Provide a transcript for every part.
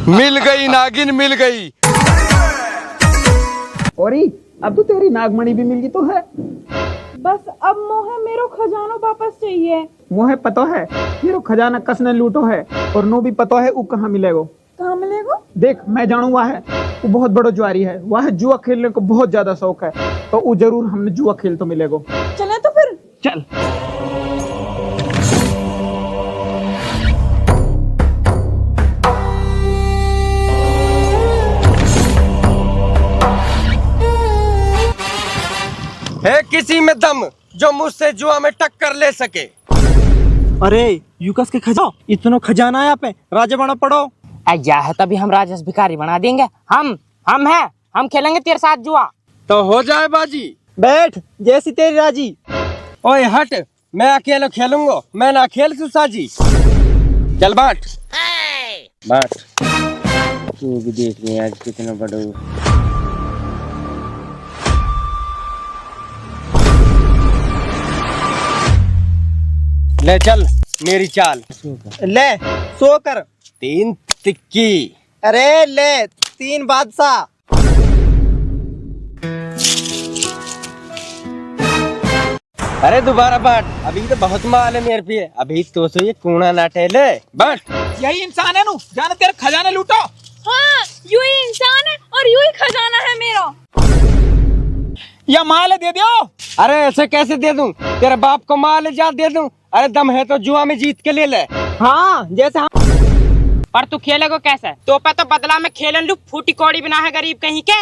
मिल गई नागिन मिल गई। और अब तो तेरी नागमणि भी मिल गई तो है। बस अब मोहे मेरो खजानो वापस चाहिए। मोहे पता है मेरो खजाना कसने लूटो है और नो भी पता है वो कहाँ मिलेगो। कहाँ मिलेगा? देख मैं जानू वह है, वो बहुत बड़ो जुआरी है, वह जुआ खेलने को बहुत ज्यादा शौक है, तो वो जरूर हमने जुआ खेल तो मिलेगो। चले तो फिर चल। है किसी में दम जो मुझसे जुआ में टक्कर ले सके? अरे यूकस के इतना खजाना है यहाँ पे, राजा बना पड़ो। या है तभी हम राजस भिखारी बना देंगे। हम हैं, हम खेलेंगे तेरे साथ जुआ। तो हो जाए बाजी। बैठ जैसी तेरी राजी। ओए हट, मैं अकेले खेलूंगा, मैं ना खेल तू साजी। चल बाट बाट। तू भी देख ले आज कितना बड़ा। ले चल मेरी चाल। ले सो कर। 3 तिक्की। अरे ले 3 बादशाह। अरे दोबारा बाट, अभी तो बहुत माल है मेरे पे, अभी तो ये कूड़ा ना टेले। बाट। यही इंसान है नू जाने तेरे खजाने लूटो। हाँ, यूं ही इंसान है और यूं ही खजाना है मेरा। या माल दे दो। अरे ऐसे कैसे दे दूं? तेरे बाप को माल जा दे दूं? अरे दम है तो जुआ में जीत के ले ले। हाँ जैसे हम। पर तू खेलेगा कैसे? तो बदला में खेलन लू, फूटी कौड़ी बिना है गरीब कहीं के।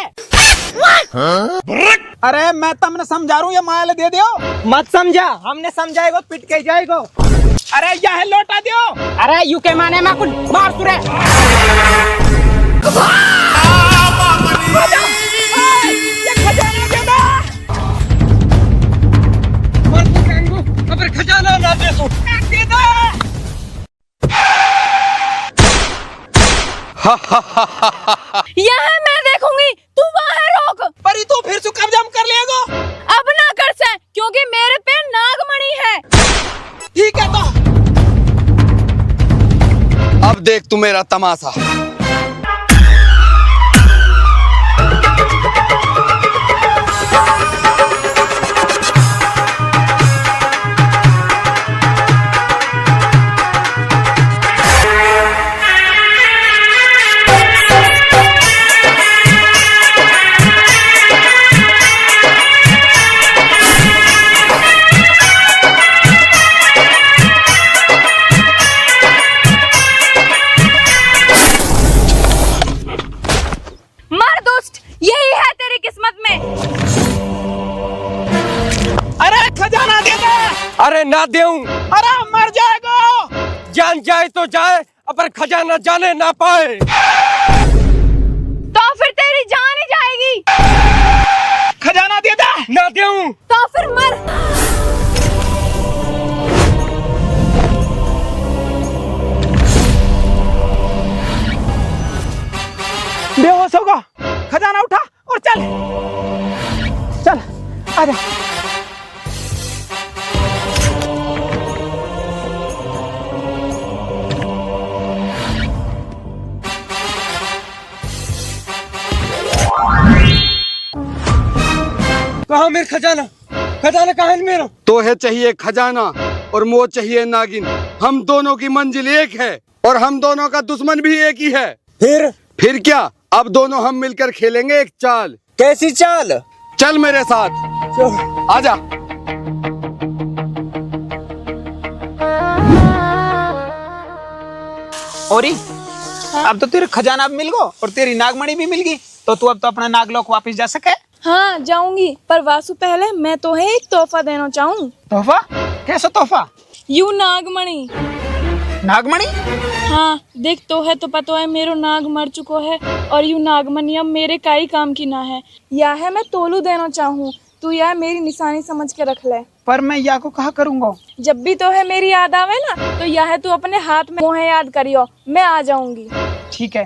अरे मैं तुमने समझा रहा हूँ, ये माल दे दो। मत समझा, हमने समझाएगा पिट के जाएगा। अरे यह लौटा दो। अरे यू के माने में कुछ मार तुरे। खजाना ना दे तू। यहाँ मैं देखूंगी, तू वहाँ रोक। पर तू फिर से कब्जा कर लेगा। अब ना कर से, क्योंकि मेरे पे नागमणि है। ठीक है तो अब देख तू मेरा तमाशा। यही है तेरी किस्मत में। अरे खजाना दे दे। अरे ना देऊं। अरे मर जाएगा। जान जाए तो जाए, पर खजाना जाने ना पाए। तो फिर तेरी जान ही जाएगी। खजाना दे दे। ना देऊं। तो फिर मर। बेहोश होगा। खजाना उठा और चल चल आजा। कहाँ मेरा खजाना? खजाना कहाँ है मेरा? तो है चाहिए खजाना और मोह चाहिए नागिन। हम दोनों की मंजिल एक है और हम दोनों का दुश्मन भी एक ही है। फिर क्या, अब दोनों हम मिलकर खेलेंगे एक चाल। कैसी चाल? चल मेरे साथ। चल। आजा। और अब तो तेरे खजाना भी मिल गो और तेरी नागमणि भी मिल गई, तो तू अब तो अपना नागलोक वापस जा सके। हाँ जाऊंगी, पर वासु पहले मैं तो है एक तोहफा देना चाहूँ। तोहफा? कैसा तोहफा? यू नागमणि। नागमणि? हाँ देख, तो है तो पता है मेरो नाग मर चुको है और यू नागमणि अब मेरे काई काम की ना है। या है मैं तोलू देना चाहूँ, तू यह मेरी निशानी समझ के रख ले। पर मैं या को कहा करूँगा? जब भी तो है मेरी याद आवे ना, तो यह है तू अपने हाथ में मोहे याद करियो, मैं आ जाऊंगी। ठीक है,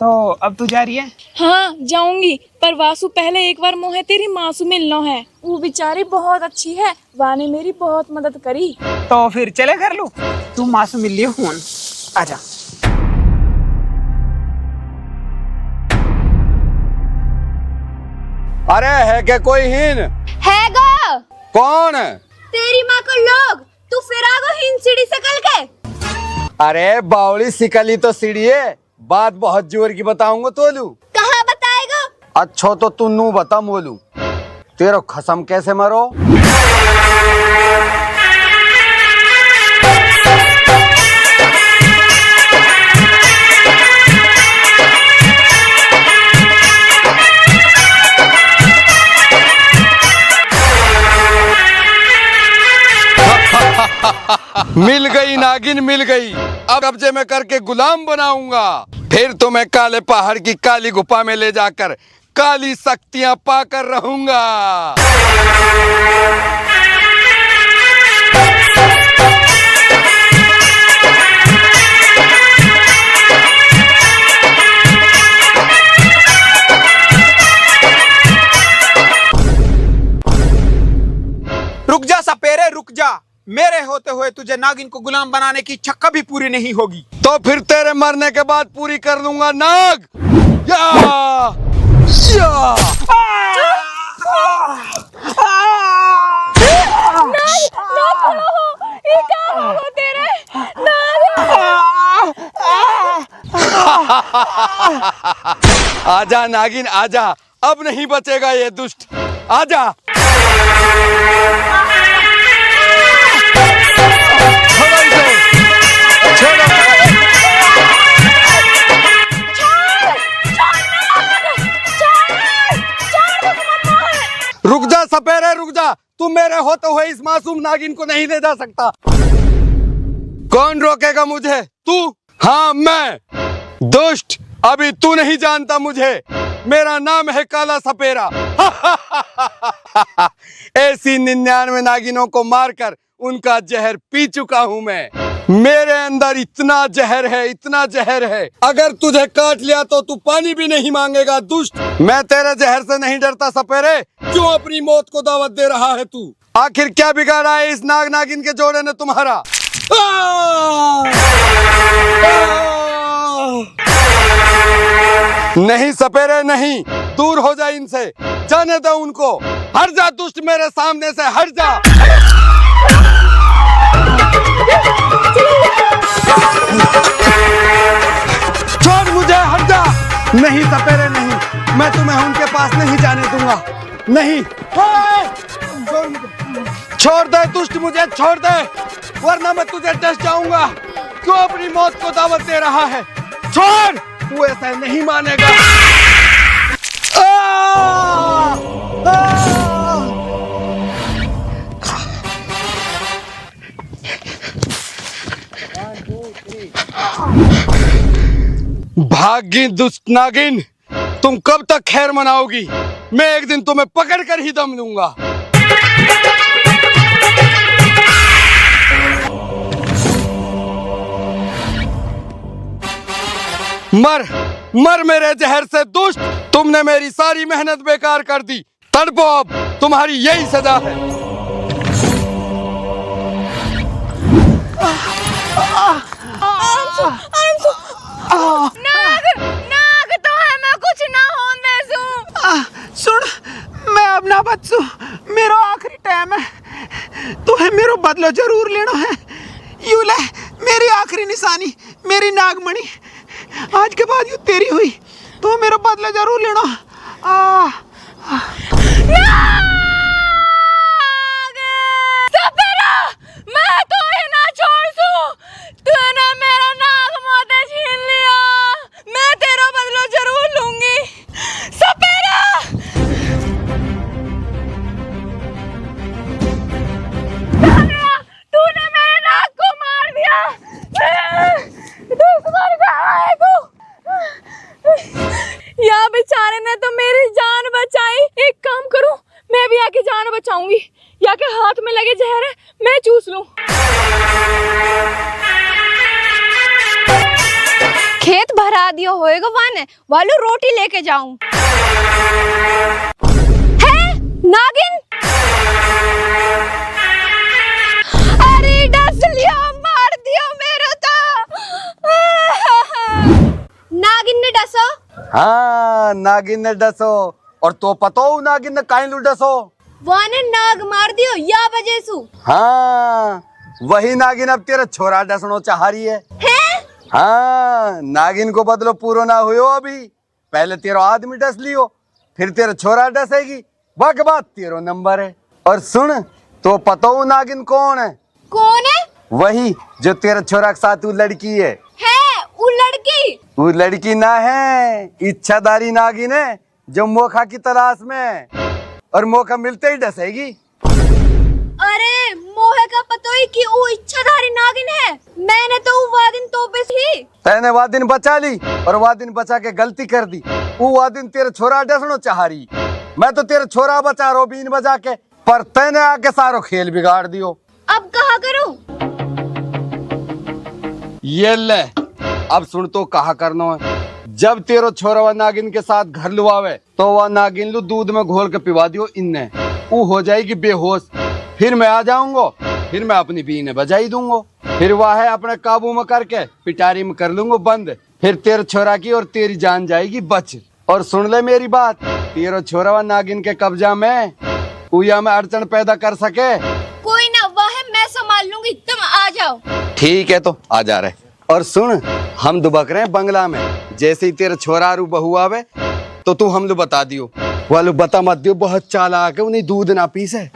तो अब तू जा रही है? हाँ जाऊंगी, पर वासु पहले एक बार मोहे तेरी माँ से मिलना है। वो बेचारी बहुत अच्छी है, वाने मेरी बहुत मदद करी। तो फिर चले घर लू, तू माँ से मिल लियो। फोन आजा। अरे है क्या कोई हीन? है गो कौन? तेरी माँ को लोग, तू फिर आगो हिंद सीढ़ी से कल के। अरे बावली सिकली तो सीढ़ी है, बात बहुत जोर की बताऊंगा तोलू। कहाँ बताएगा? अच्छो तो तू नू बता मोलू, तेरा खसम कैसे मरो? मिल गई नागिन मिल गई, अब कब्जे में करके गुलाम बनाऊंगा। फिर तो मैं काले पहाड़ की काली गुफा में ले जाकर काली शक्तियां पाकर रहूंगा। रुक जा सपेरे रुक जा, मेरे होते हुए तुझे नागिन को गुलाम बनाने की इच्छा कभी पूरी नहीं होगी। तो फिर तेरे मरने के बाद पूरी कर दूंगा नाग। या! या! आजा नागिन आजा, अब नहीं बचेगा ये दुष्ट, आजा। छोड़ो इसे, छोड़ो। रुक जा सपेरे रुक जा, तू मेरे होते हुए इस मासूम नागिन को नहीं ले जा सकता। कौन रोकेगा मुझे? तू? हाँ मैं। दुष्ट, अभी तू नहीं जानता मुझे, मेरा नाम है काला सपेरा। ऐसी 99 नागिनों को मारकर उनका जहर पी चुका हूँ मैं। मेरे अंदर इतना जहर है, इतना जहर है, अगर तुझे काट लिया तो तू पानी भी नहीं मांगेगा दुष्ट। मैं तेरे जहर से नहीं डरता सपेरे, क्यों अपनी मौत को दावत दे रहा है तू? आखिर क्या बिगाड़ा है इस नाग नागिन के जोड़े ने तुम्हारा? नहीं सपेरे नहीं, दूर हो जा इनसे, जाने दो उनको। हट जा दुष्ट मेरे सामने से, हट जा। छोड़ मुझे, हट जा। नहीं सपेरे नहीं, मैं तुम्हें उनके पास नहीं जाने दूंगा, नहीं। छोड़ दे दुष्ट, मुझे छोड़ दे, वरना मैं तुझे डस जाऊंगा। क्यों अपनी मौत को दावत दे रहा है? छोड़, तू ऐसा नहीं मानेगा। भागी दुष्ट नागिन, तुम कब तक खैर मनाओगी? मैं एक दिन तुम्हें पकड़ कर ही दम लूंगा। मर मर मेरे जहर से दुष्ट, तुमने मेरी सारी मेहनत बेकार कर दी। तड़पो अब, तुम्हारी यही सजा है। नाग नाग तो है, मैं कुछ ना होने दूं। सुन, मैं अब ना बचूं, मेरा आखिरी टाइम है, तुम्हें मेरा बदला जरूर लेना है। यू ले मेरी आखिरी निशानी, मेरी नागमणि, आज के बाद यू तेरी हुई तो मेरा बदला जरूर लेना। सपेरा, मैं तो ही ना छोड़ दूं, तूने मेरा नाग मोती छीन लिया, मैं तेरा बदला जरूर लूंगी। सपेरा, तूने मेरे नाग को मार दिया, यहाँ बेचारे ने तो मेरी जान बचाई। एक काम करूं, मैं भी आके जान बचाऊंगी, या के हाथ में लगे जहर है मैं चूस लूं। खेत भरा दियो होएगा वन, वालू रोटी लेके जाऊं। है नागिन, अरे डस लिया, मार दिया मेरा तो। नागिन ने डसो? हाँ नागिन ने डसो, और तो पतो नागिन ने काई लुडसो। वाने नाग मार दियो या वजह सु। हाँ वही नागिन अब तेरा छोरा डसनो चाह रही है। हाँ नागिन को बदलो पूरा ना हुयो अभी, पहले तेरा आदमी डस लियो फिर तेरा छोरा डसेगी, बाकी बात तेरो नंबर है। और सुन तो पतो नागिन कौन है? कौन है? वही जो तेरा छोरा के साथ वो लड़की है। वो लड़की? वो लड़की ना है, इच्छाधारी नागिन है जो मौका की तलाश में है और मौका मिलते ही डसेगी। अरे मोहे का पतो ही कि वो इच्छाधारी नागिन है। मैंने तो वो दिन तोपे थी। तैने वो दिन बचा ली और वो दिन बचा के गलती कर दी। वो दिन तेरे छोरा डसनो चाह रही, मैं तो तेरा छोरा बचा रहा बीन बजा के, पर तैने आके सारो खेल बिगाड़ दियो। अब कहा करूं? ये ले अब सुन तो कहा करना है। जब तेरो छोरा व नागिन के साथ घर लुआवे तो वह नागिन लू दूध में घोल के पिवा दियो इन्ने, वो हो जाएगी बेहोश। फिर मैं आ जाऊंगा, फिर मैं अपनी बीने बजाई दूंगा, फिर वह है अपने काबू में करके पिटारी में कर लूंगा बंद, फिर तेरे छोरा की और तेरी जान जाएगी बच। और सुन ले मेरी बात, तेरो छोरा व नागिन के कब्जा में उया में अड़चन पैदा कर सके। कोई ना, वह है मैं संभाल लूंगी, तुम आ जाओ। ठीक है तो आ जा रहे। और सुन हम दुबक रहे हैं बंगला में, जैसे ही तेरा छोरा रू बहू आवे तो तू हम लोग बता दियो, वालों बता मत दियो बहुत चालाक है, उन्हें दूध ना पीसे।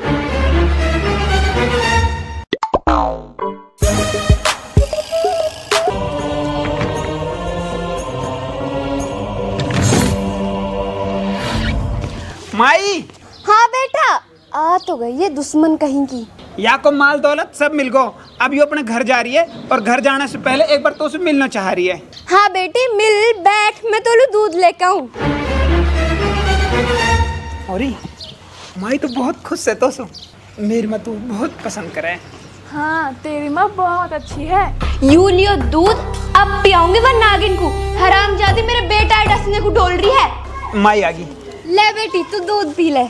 माई हाँ बेटा, आ तो गई है दुश्मन कहीं की। या को माल दौलत सब मिल गो, अब ये अपने घर जा रही है और घर जाने से पहले एक बार तो उसे मिलना चाह रही है। हाँ बेटी मिल बैठ, मैं तो दूध लेकर आऊं। और माई तो बहुत खुश है तो मेरी माँ तो बहुत पसंद करे। हाँ तेरी माँ बहुत अच्छी है। यू लियो दूध, अब पियाऊंगी वह नागिन को। हरामजादी मेरे बेटा डसने को डोल रही है। माई आ गई। ले बेटी तू दूध पी ले।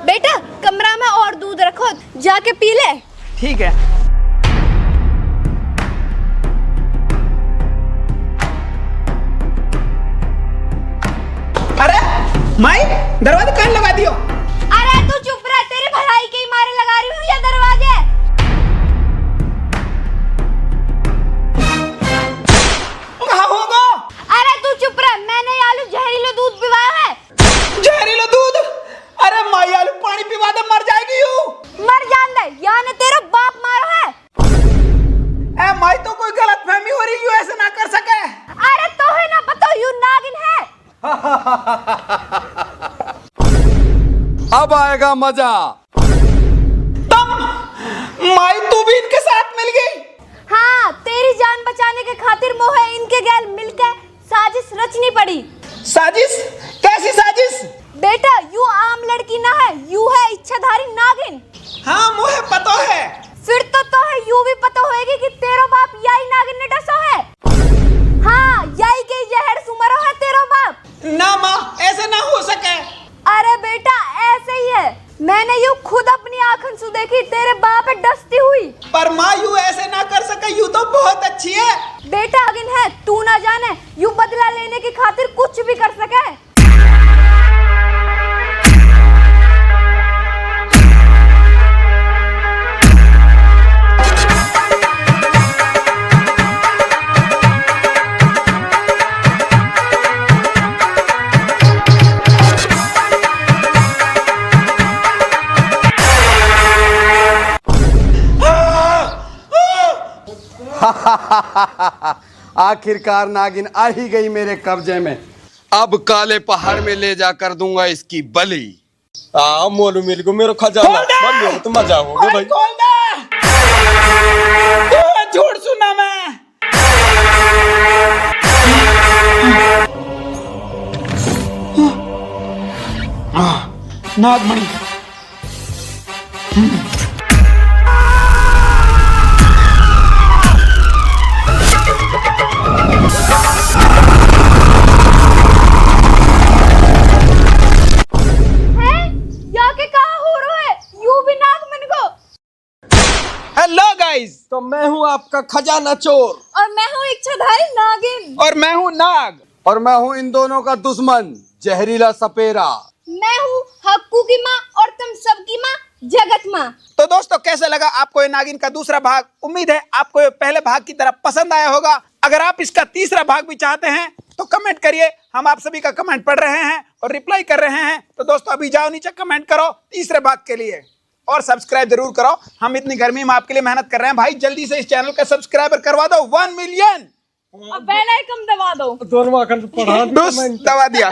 बेटा कमरा में और दूध रखो, जाके पी ले। ठीक है। अरे माई दरवाजा कान लगा दियो। अरे तू चुप रह, तेरी भलाई के ही मारे लगा रही हूँ ये दरवाजे। कहाँ होगा? अरे तू चुप रह, मैंने ये आलू जहरीला दूध पिवाया है। जहरीला दूध? अरे माई आलू पानी पिवा दे, मर जाएगी यू। मर जान दे, या ने तेरा बाप मारो है। ए माई तो कोई गलत फहमी हो रही, यू ऐसे ना कर सके। अरे तो है ना पता, यू नागिन है। अब आएगा मजा। तुम माई तू भी इनके साथ मिल गई? हाँ तेरी जान बचाने के खातिर मोहे इनके गैल मिलकर साजिश रचनी पड़ी। साजिश? कैसी साजिश? बेटा यू आम लड़की ना है, यू है इच्छाधारी नागिन। हाँ मुझे पता है। फिर तो है यू भी पता होएगी कि तेरो बाप याई नागिन ने डसो है। हाँ याई के जहर सुमरो है तेरो बाप। ना माँ ऐसे ना हो सके। अरे बेटा ऐसे ही है, मैंने यू खुद अपनी आंखों से देखी तेरे बाप डसती हुई। पर माँ यू ऐसे ना कर सके, यू तो बहुत अच्छी है। बेटा नागिन है, तू ना जाने यू बदला लेने की खातिर कुछ भी कर सके। आखिरकार नागिन आ ही गई मेरे कब्जे में, अब काले पहाड़ में ले जा कर दूंगा इसकी बलि। मोलू मिल को मेरा खजाना बंद तो मजा होगा भाई। खोल दे, झूठ सुना मैं। नागमणि तो मैं हूँ आपका खजाना चोर, और मैं हूँ इच्छाधारी नागिन, और मैं हूँ नाग, और मैं हूँ इन दोनों का दुश्मन जहरीला सपेरा। मैं हूँ हक्कू की माँ और तुम सबकी माँ जगत माँ। तो दोस्तों कैसा लगा आपको ये नागिन का दूसरा भाग? उम्मीद है आपको ये पहले भाग की तरह पसंद आया होगा। अगर आप इसका तीसरा भाग भी चाहते हैं तो कमेंट करिए, हम आप सभी का कमेंट पढ़ रहे हैं और रिप्लाई कर रहे हैं। तो दोस्तों अभी जाओ नीचे कमेंट करो तीसरे भाग के लिए और सब्सक्राइब जरूर करो। हम इतनी गर्मी में आपके लिए मेहनत कर रहे हैं भाई, जल्दी से इस चैनल का सब्सक्राइबर करवा दो 1 मिलियन। अब बेल आइकन दबा दो। दोनों आकर पढ़ा दबा दिया।